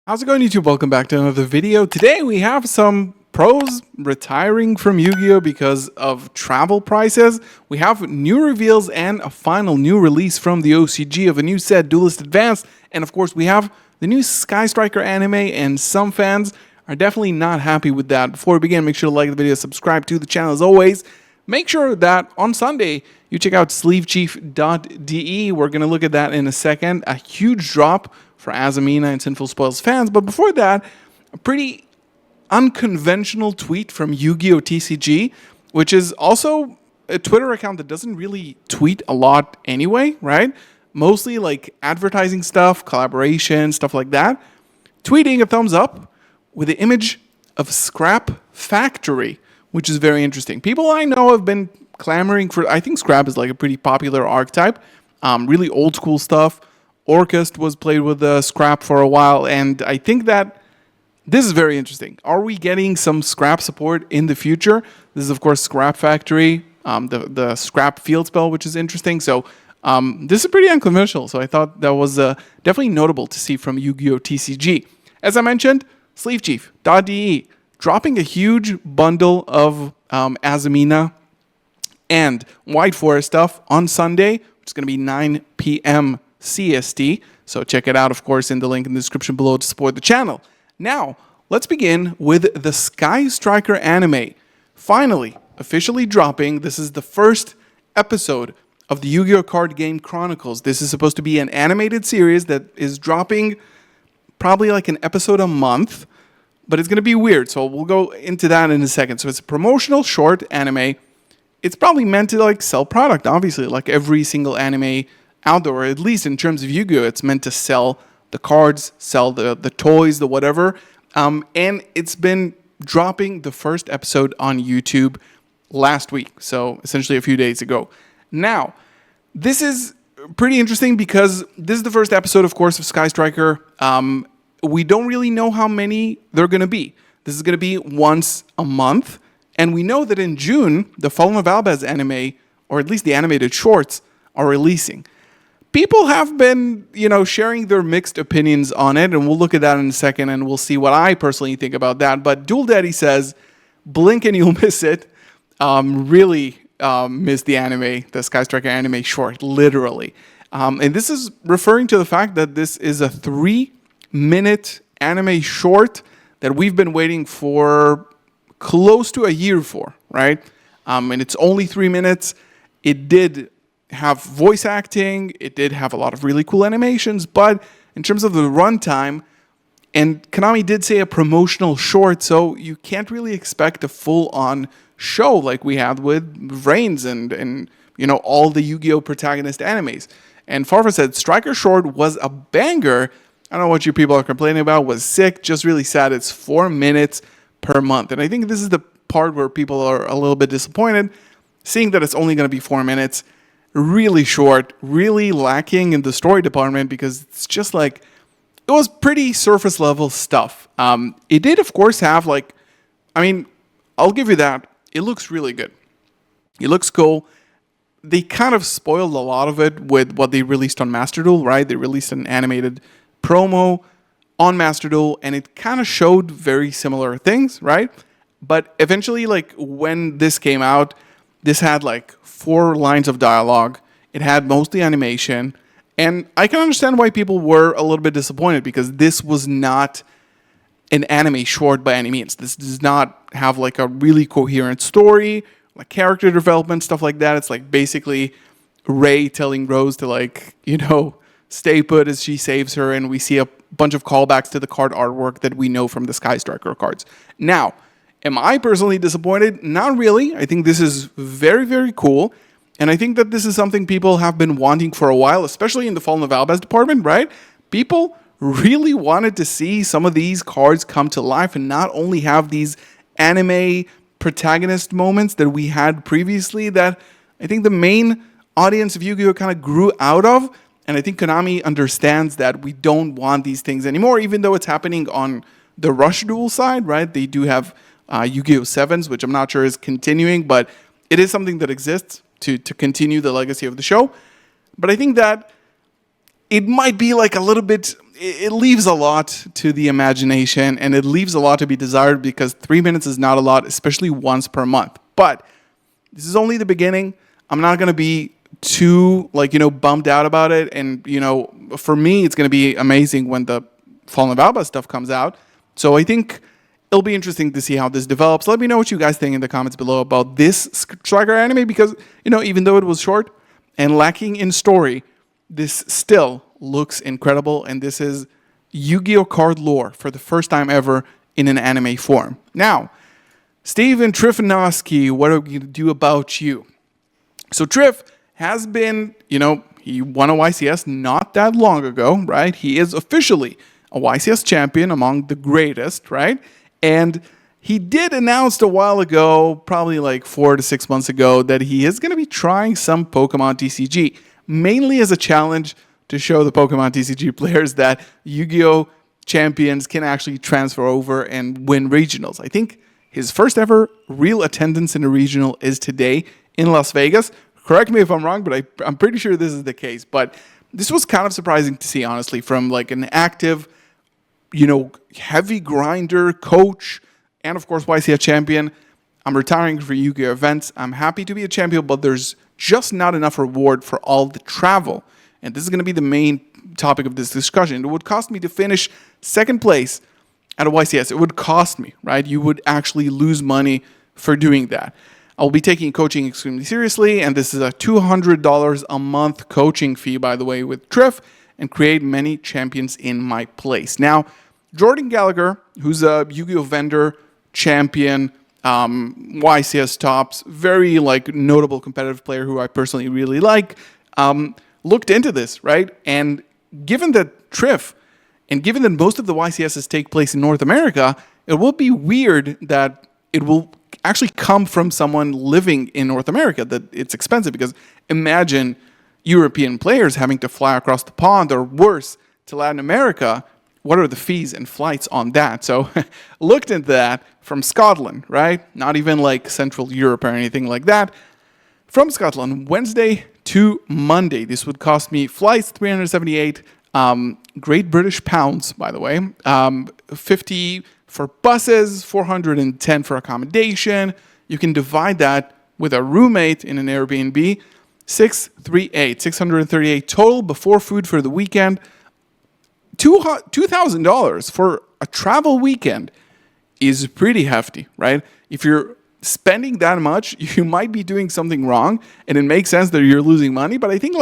How's it going, YouTube? Welcome back to another video. Today we have some pros retiring from Yu-Gi-Oh! Because of travel prices. We have new reveals and a final new release from the OCG of a new set, Duelist Advance. And of course, we have the new Sky Striker anime, and some fans are definitely not happy with that. Before we begin, make sure to like the video, subscribe to the channel as always. Make sure that on Sunday, you check out sleevechief.de. We're going to look at that in a second. A huge drop for Azamina and Sinful Spoils fans. But before that, a pretty unconventional tweet from Yu-Gi-Oh! TCG, which is also a Twitter account that doesn't really tweet a lot anyway, right? Mostly like advertising stuff, collaboration, stuff like that. Tweeting a thumbs up with the image of Scrap Factory, which is very interesting. People I know have been clamoring for, I think Scrap is like a pretty popular archetype, really old school stuff. Orchest was played with Scrap for a while, and I think that this is very interesting. Are we getting some Scrap support in the future? This is, of course, Scrap Factory, the Scrap field spell, which is interesting. So this is pretty unconventional, so I thought that was definitely notable to see from Yu-Gi-Oh! TCG. As I mentioned, sleevechief.de dropping a huge bundle of Azamina and White Forest stuff on Sunday, which is going to be 9 p.m. CST. So check it out, of course, in the link in the description below to support the channel. Now, let's begin with the Sky Striker anime. Finally, officially dropping. This is the first episode of the Yu-Gi-Oh! Card Game Chronicles. This is supposed to be an animated series that is dropping probably like an episode a month, but it's going to be weird. So we'll go into that in a second. So it's a promotional short anime. It's probably meant to like sell product, obviously, like every single anime out there, or at least in terms of Yu-Gi-Oh! It's meant to sell the cards, sell the toys, the whatever. And it's been dropping the first episode on YouTube last week, so essentially a few days ago. Now, this is pretty interesting because this is the first episode, of course, of Sky Striker. We don't really know how many there are going to be. This is going to be once a month. And we know that in June, the Fallen of Albaz anime, or at least the animated shorts, are releasing. People have been, sharing their mixed opinions on it, and we'll look at that in a second, and we'll see what I personally think about that. But Duel Daddy says, blink and you'll miss it. Really miss the anime, the Sky Striker anime short, literally. And this is referring to the fact that this is a 3-minute anime short that we've been waiting for close to a year for, right? And it's only 3 minutes. It did have voice acting, it did have a lot of really cool animations, but in terms of the runtime, and Konami did say a promotional short, so you can't really expect a full-on show like we had with Reigns and all the Yu-Gi-Oh! Protagonist animes. And Farfa said, Striker Short was a banger. I don't know what you people are complaining about, was sick, just really sad. It's 4 minutes per month. And I think this is the part where people are a little bit disappointed, seeing that it's only going to be 4 minutes. Really short, really lacking in the story department because it's just like, it was pretty surface level stuff. It did, of course, have I'll give you that. It looks really good. It looks cool. They kind of spoiled a lot of it with what they released on Master Duel, right? They released an animated promo on Master Duel, and it kind of showed very similar things, right? But eventually, like when this came out, this had like 4 lines of dialogue. It had mostly animation. And I can understand why people were a little bit disappointed because this was not an anime short by any means. This does not have like a really coherent story, like character development, stuff like that. It's like basically Ray telling Rose to stay put as she saves her. And we see a bunch of callbacks to the card artwork that we know from the Sky Striker cards. Now, am I personally disappointed? Not really. I think this is very, very cool. And I think that this is something people have been wanting for a while, especially in the Fallen of Albaz department, right? People really wanted to see some of these cards come to life and not only have these anime protagonist moments that we had previously that I think the main audience of Yu-Gi-Oh! Kind of grew out of. And I think Konami understands that we don't want these things anymore, even though it's happening on the Rush Duel side, right? They do have Yu-Gi-Oh! 7s, which I'm not sure is continuing, but it is something that exists to continue the legacy of the show. But I think that it might be like a little bit, it leaves a lot to the imagination, and it leaves a lot to be desired, because 3 minutes is not a lot, especially once per month. But this is only the beginning. I'm not going to be too, bummed out about it. And, for me, it's going to be amazing when the Fallen Valba stuff comes out. So I think it'll be interesting to see how this develops. Let me know what you guys think in the comments below about this Striker anime, because, even though it was short and lacking in story, this still looks incredible. And this is Yu-Gi-Oh! Card lore for the first time ever in an anime form. Now, Steven Trifanowski, what are we going to do about you? So Trif has been, he won a YCS not that long ago, right? He is officially a YCS champion among the greatest, right? And he did announce a while ago, probably like 4 to 6 months ago, that he is going to be trying some Pokemon TCG, mainly as a challenge to show the Pokemon TCG players that Yu-Gi-Oh! Champions can actually transfer over and win regionals. I think his first ever real attendance in a regional is today in Las Vegas. Correct me if I'm wrong, but I'm pretty sure this is the case. But this was kind of surprising to see, honestly, from like an active, heavy grinder, coach, and of course YCS champion. I'm retiring for Yu-Gi-Oh! Events. I'm happy to be a champion, but there's just not enough reward for all the travel. And this is going to be the main topic of this discussion. It would cost me to finish second place at a YCS. It would cost me, right? You would actually lose money for doing that. I'll be taking coaching extremely seriously, and this is a $200 a month coaching fee, by the way, with Trif, and create many champions in my place. Now, Jordan Gallagher, who's a Yu-Gi-Oh! Vendor champion, YCS tops, very notable competitive player who I personally really like, looked into this, right? And given that Trif, and given that most of the YCSs take place in North America, it will be weird that it will actually come from someone living in North America, that it's expensive, because imagine European players having to fly across the pond, or worse, to Latin America. What are the fees and flights on that? So looked into that from Scotland, right? Not even like Central Europe or anything like that. From Scotland, Wednesday to Monday. This would cost me flights, 378 Great British pounds, by the way. 50 for buses, 410 for accommodation. You can divide that with a roommate in an Airbnb. 638 total before food for the weekend. $2,000 for a travel weekend is pretty hefty, right? If you're spending that much, you might be doing something wrong, and it makes sense that you're losing money. But I think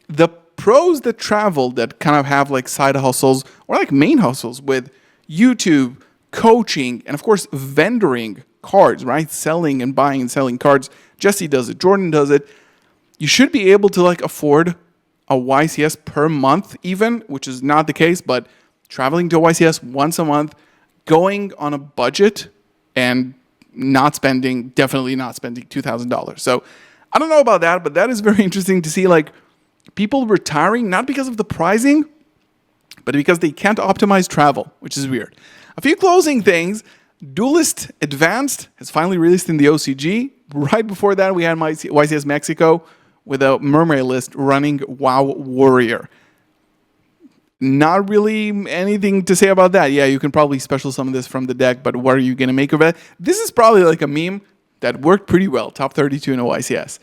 the pros that travel, that kind of have side hustles or main hustles with YouTube, coaching, and of course vendoring cards, right? Selling and buying and selling cards. Jesse does it, Jordan does it. You should be able to afford a YCS per month even, which is not the case, but traveling to a YCS once a month, going on a budget, and definitely not spending $2,000. So I don't know about that, but that is very interesting to see people retiring, not because of the pricing, but because they can't optimize travel, which is weird. A few closing things. Duelist Advanced has finally released in the OCG. Right before that, we had YCS Mexico with a mermaid list running WoW Warrior. Not really anything to say about that. Yeah, you can probably special summon this from the deck, but what are you going to make of it? This is probably a meme that worked pretty well. Top 32 in a YCS.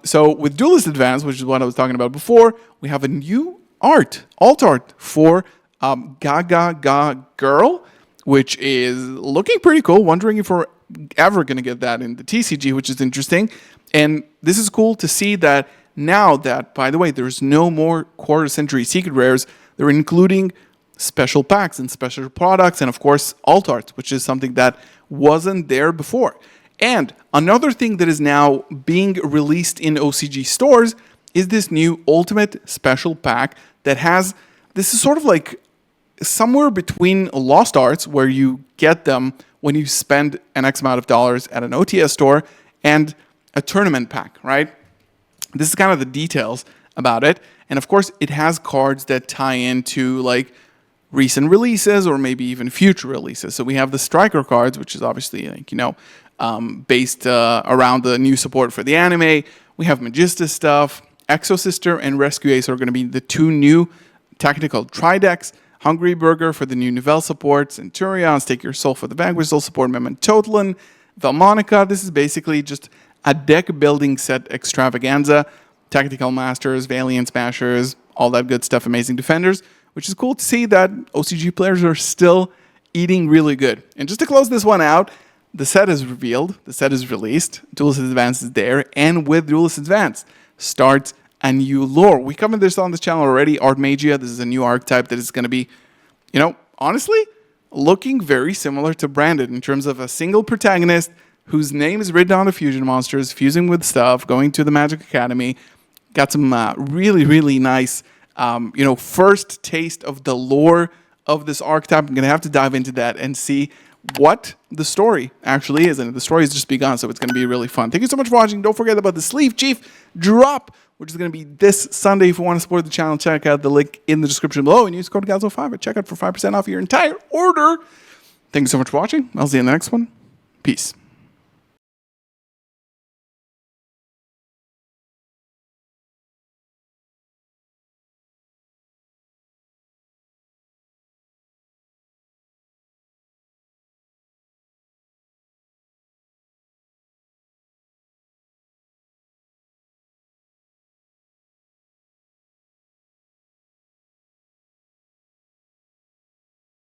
So with Duelist Advance, which is what I was talking about before, we have a new alt art for Gaga Girl, which is looking pretty cool. Wondering if we're ever going to get that in the TCG, which is interesting. And this is cool to see that now that, by the way, there's no more quarter century secret rares. They're including special packs and special products, and of course alt arts, which is something that wasn't there before. And another thing that is now being released in OCG stores is this new Ultimate Special Pack that has, this is sort of somewhere between Lost Arts, where you get them when you spend an X amount of dollars at an OTS store, and a tournament pack, right? This is kind of the details about it. And of course, it has cards that tie into recent releases or maybe even future releases. So we have the Striker cards, which is obviously based around the new support for the anime. We have Magista stuff, Exosister and Rescue Ace are going to be the 2 new tactical tri-decks. Hungry Burger for the new Nivelle support, Centurion, Stake Your Soul for the Vanquish Soul support, Mementotlin, Velmonica. This is basically just a deck building set extravaganza. Tactical Masters, Valiant Smashers, all that good stuff, Amazing Defenders, which is cool to see that OCG players are still eating really good. And just to close this one out, the set is revealed, the set is released, Duelist Advance is there, and with Duelist Advance starts a new lore. We covered this on this channel already, Art Magia. This is a new archetype that is going to be, honestly, looking very similar to Branded in terms of a single protagonist whose name is written on the fusion monsters, fusing with stuff, going to the Magic Academy. Got some really, really nice, first taste of the lore of this archetype. I'm going to have to dive into that and see what the story actually is. And the story has just begun, so it's going to be really fun. Thank you so much for watching. Don't forget about the Sleeve Chief drop, which is going to be this Sunday. If you want to support the channel, check out the link in the description below and use code galzo5 at checkout for 5% off your entire order. Thank you so much for watching. I'll see you in the next one. Peace.